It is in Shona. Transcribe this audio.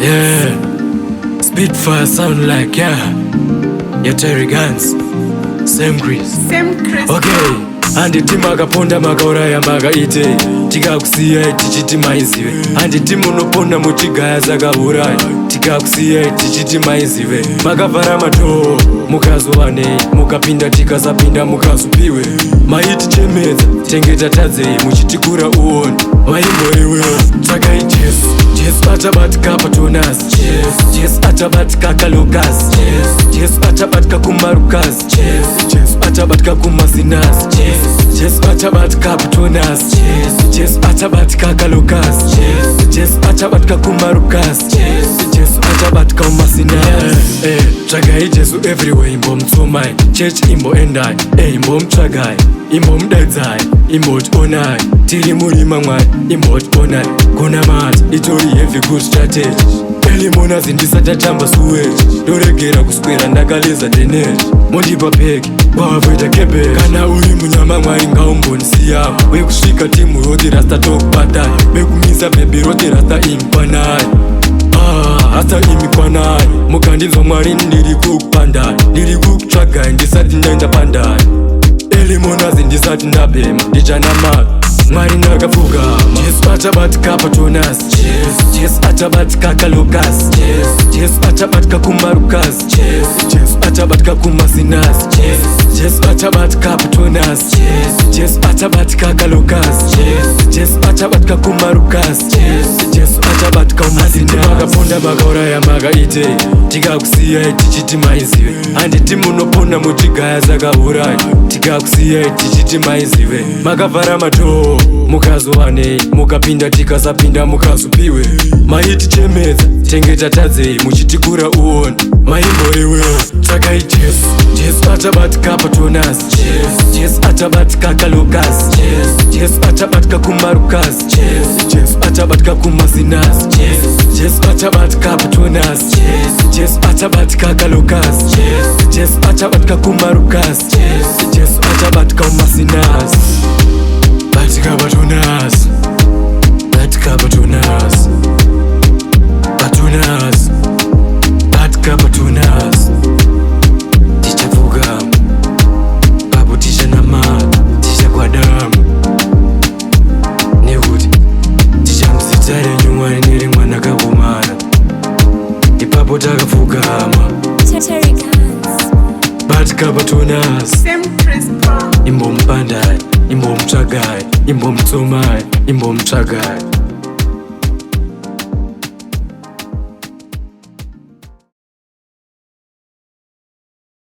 Yeah, Spitfire sound like Gunz, Samcris. Okay, handiti makaponda makauraya makaite tikakusiyai tichiti maizive. Handiti munoponda muchigaya sakauraya tikakusiyai tichiti maizive. Makavhara madhoo mukazowanei, mukapinda tikasapinda mukazopiwe. Maiti chemedza chengeta tadzei muchitikura uoni vaimboriwe. Tsakai Jesu atabatika patonasi, Jesu atabatika kalokasi, Jesu atabatika kumarukasi, Jesu atabatika kumasinasi, Jesu atabatika patonasi, Jesu atabatika kalokasi, Jesu atabatika kumarukasi, Jesu atabatika kumasinasi. Tsagai Jesu everywhere, imbo mtsomai church imbo endai, imbo mtsvagai, imbo mdaidzai, imbo tionai, tiri murima mwari, imbo tionai. Kuna mati itori heavy good strategy, elimona zindisatatamba suweji, doregera kuswera ndakaleza teneji. Mondipa peki kwaveta kebeki, kana uri munyama mwari ngaumbonisiyawo. Wekusvika timu roti rasta tokubadai, bekumisa bebi roti rasta impanai, hasta imikwanai. Mukandinzwa mwari ndiri kukupandai, ndiri kukutsvagai ndisati ndaenda pandai. Elimona zindisati ndapema ndichanamai, mwari ndakapfugama. Jesu atabatika patonasi, Jesu atabatika kalokasi, Jesu atabatika kumarukasi, Jesu atabatika kumasinasi, Jesu atabatika patonasi, Jesu atabatika kalokasi, Jesu atabatika kumarukasi, Jesu atabatika kumasinasi. Makaponda makauraya makaite tikakusiyai tichiti maizive. Handiti munoponda muchigaya sakauraya tikakusiyai tichiti maizive. Makavhara madhoo mukazowanei, mukapinda tikasapinda mukazopiwe. Maiti chemedza chengeta tadzei muchitikura uoni maimboriwe. Tsakai Jesu atabatika patonasi, Jesu atabatika kalokasi, Jesu atabatika kumarukasi, Jesu atabatika kumasinasi, Jesu atabatika patonasi, Jesu atabatika kalokasi, Jesu atabatika kumarukasi, Jesu atabatika kumasinasi. Batika patonasi, batika patonasi, patonasi, batika patonasi. Tichapfugama papo tichanamata, tichakwadamu nekuti tichamuzita renyu Mwari neri mwana kakomana. Ipapo takapfugama batika patonasi, imbo mupandai, imbo mutsvagai, imbo mutsomai, imbo mutsvagai.